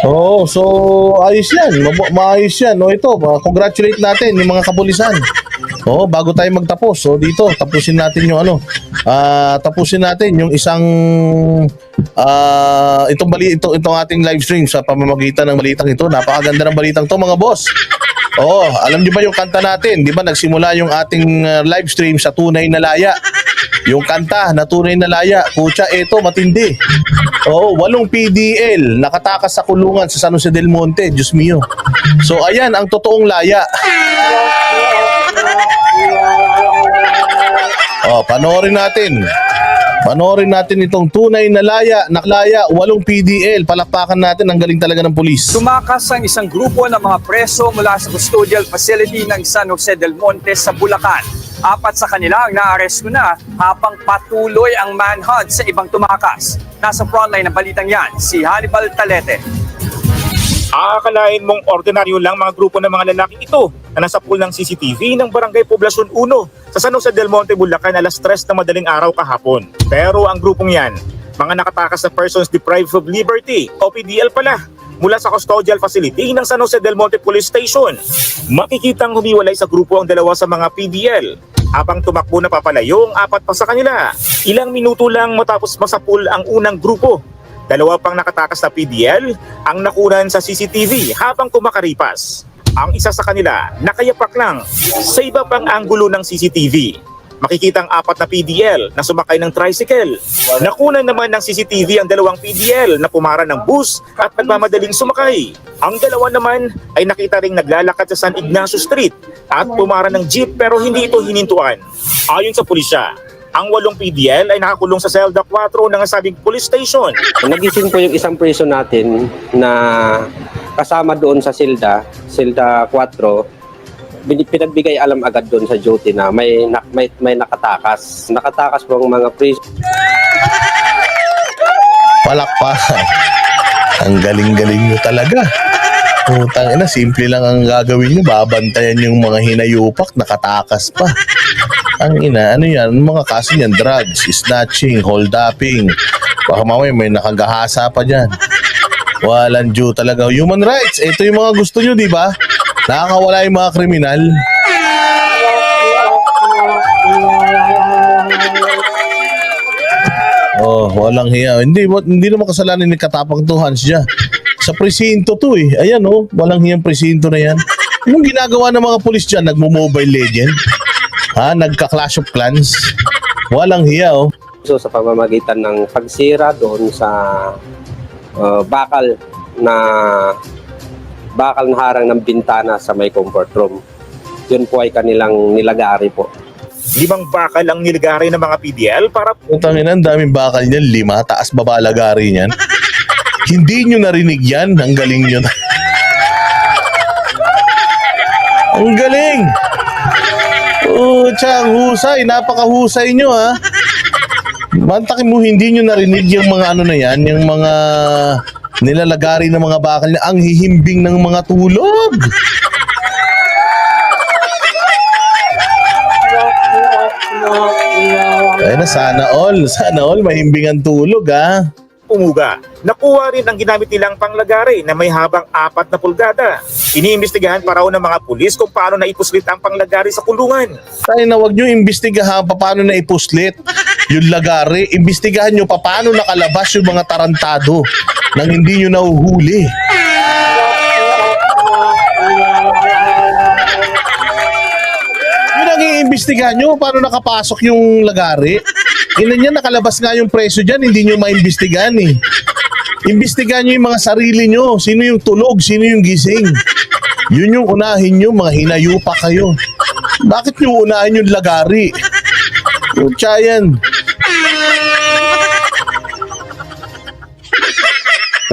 Oo, so ayos yan. Maayos yan. O ito, congratulate natin yung mga kapulisan. Oo, bago tayo magtapos. So dito, tapusin natin yung tapusin natin yung isang itong ating live stream sa pamamagitan ng balitang ito. Napakaganda ng balitang to, mga boss. Oo, alam niyo ba yung kanta natin? Di ba nagsimula yung ating live stream sa Tunay na Laya? Yung kanta na Tunay na Laya, kutya, eto matindi. Oo, 8 PDL nakatakas sa kulungan sa San Jose del Monte, Diyos mio. So ayan ang totoong laya. Oh, panoorin natin. Panoorin natin itong Tunay na Laya, naklaya, 8 PDL. Palakpakan natin, ang galing talaga ng pulis. Tumakas ang isang grupo ng mga preso mula sa custodial facility ng San Jose del Monte sa Bulacan. 4 sa kanila ang naaresto na habang patuloy ang manhunt sa ibang tumakas. Nasa frontline ng balitang yan, si Hannibal Talete. Aakalain mong ordinaryo lang mga grupo ng mga lalaking ito na nasa pool ng CCTV ng Barangay Poblacion 1 sa San Jose del Monte, Bulacan alas 3 ng madaling araw kahapon. Pero ang grupong yan, mga nakatakas na persons deprived of liberty o PDL pala mula sa custodial facility ng San Jose del Monte Police Station. Makikitang humiwalay sa grupo ang 2 sa mga PDL habang tumakbo na papalayo ang 4 pa sa kanila. Ilang minuto lang matapos masapul ang unang grupo, 2 pang nakatakas na PDL ang nakunan sa CCTV habang kumakaripas. Ang isa sa kanila nakayapak lang sa iba pang anggulo ng CCTV. Makikita ang 4 na PDL na sumakay ng tricycle. Nakunan naman ng CCTV ang 2 PDL na pumara ng bus at nagmamadaling sumakay. Ang 2 naman ay nakita ring naglalakad sa San Ignacio Street at pumara ng jeep pero hindi ito hinintuan. Ayon sa pulisya, ang 8 PDL ay nakakulong sa Selda 4 ng nasabing police station. Nagising po yung isang preso natin na kasama doon sa Selda 4. Pinagbigay alam agad doon sa duty na may nakatakas. Nakatakas po ang mga preso. Palakpakan. Ang galing-galing nyo talaga. Putang ina, simple lang ang gagawin nyo. Babantayan yung mga hinayupak, nakatakas pa. Ang ina, ano yan? Mga kaso yan, drugs, snatching, hold-upping. Baka mamaya may nakagahasa pa dyan. Walang due talaga. Human rights, ito yung mga gusto nyo, di ba? Nakakawala yung mga kriminal. Oh, walang hiya. Hindi naman kasalanan ni Katapang to, Hans dyan. Sa presinto to eh. Ayan oh, walang hiyang presinto na yan. Anong ginagawa ng mga pulis dyan? Nagmo-Mobile Legend? Ha? Nagka-Clash of Clans? Walang hiya oh. So sa pamamagitan ng pagsira doon sa bakal na harang ng bintana sa may comfort room. Yun po ay kanilang nilagari po. 5 bakal ang nilagari ng mga PDL para Putang ina, ang daming bakal niyan. 5, taas baba lagari niyan. Hindi nyo narinig yan. Ang galing nyo. Ang galing! Oh, tsang husay. Napakahusay nyo ha. Mantakin mo, hindi nyo narinig yung mga ano na yan, yung mga nilalagari ng mga bakal na ang hihimbing ng mga tulog. Ay na, sana all mahimbing ang tulog ha. umuga. Nakuha rin ang ginamit nilang panglagari na may habang 4 na pulgada. Iniimbestigahan pa raw ng mga pulis kung paano naipuslit ang panglagari sa kulungan. Tayo na, wag nyo imbestigahan paano na ipuslit yung lagari. Imbestigahan nyo paano nakalabas yung mga tarantado nang hindi nyo nahuhuli. Yun ang iimbestigahan nyo, paano nakapasok yung lagari. Ilan niya, nakalabas nga yung preso dyan, hindi nyo maimbestigahan eh. Imbestigahan nyo yung mga sarili nyo. Sino yung tulog, sino yung gising. Yun yung unahin nyo, mga hinayupa kayo. Bakit nyo unahin yung lagari? Kutya yan.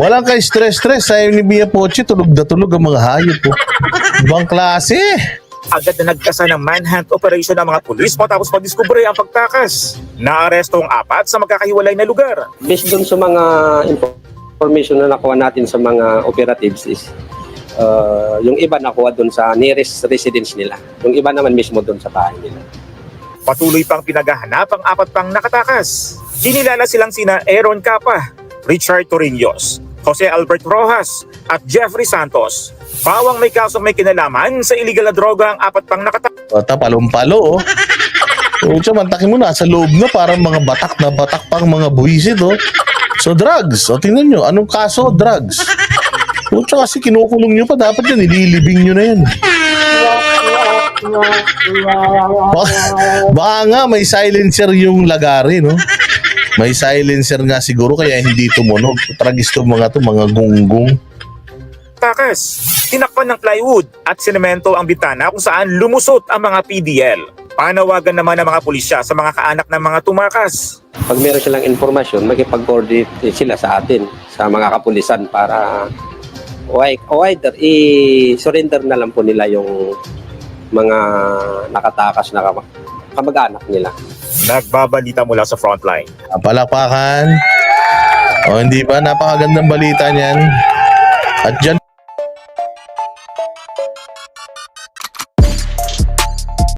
Walang kay stress-stress. Sayo ni Mia Pochi, tulog na tulog ang mga hayop po. Ibang klase. Agad na nagkasa ng manhunt operation ng mga pulis matapos pagdiskubre ang pagtakas. Naaresto ang 4 sa magkakahiwalay na lugar. Based doon sa mga information na nakuha natin sa mga operatives is yung iba nakuha doon sa nearest residence nila. Yung iba naman mismo doon sa bahay nila. Patuloy pang pinaghahanap ang 4 pang nakatakas. Kinilala silang sina Aaron Capa, Richard Torriños, Jose Albert Rojas at Jeffrey Santos. Pawang may kasong may kinalaman sa illegal na droga ang 4 pang nakatakas. O, palong-palo, oh. O, tiyan, mantakin mo na, sa loob na parang mga batak na batak pang mga buwisit, oh. So, drugs. O, tingnan nyo, anong kaso? Drugs. O, tiyan, kasi kinukulong nyo pa, dapat yan, ililibing nyo na yan. Baka nga may silencer yung lagari, no? May silencer nga siguro kaya hindi tumunog. Tragis to mga gunggong. Tinakpan ng plywood at sinemento ang bitana kung saan lumusot ang mga PDL. Panawagan naman ng mga pulisya sa mga kaanak ng mga tumakas. Pag meron silang informasyon, makipag-coordinate sila sa atin, sa mga kapulisan para o either i-surrender na lang po nila yung mga nakatakas na kamag-anak nila. Nagbabalita mula sa frontline. Palakpakan. O, hindi ba? Napakagandang balita niyan. At dyan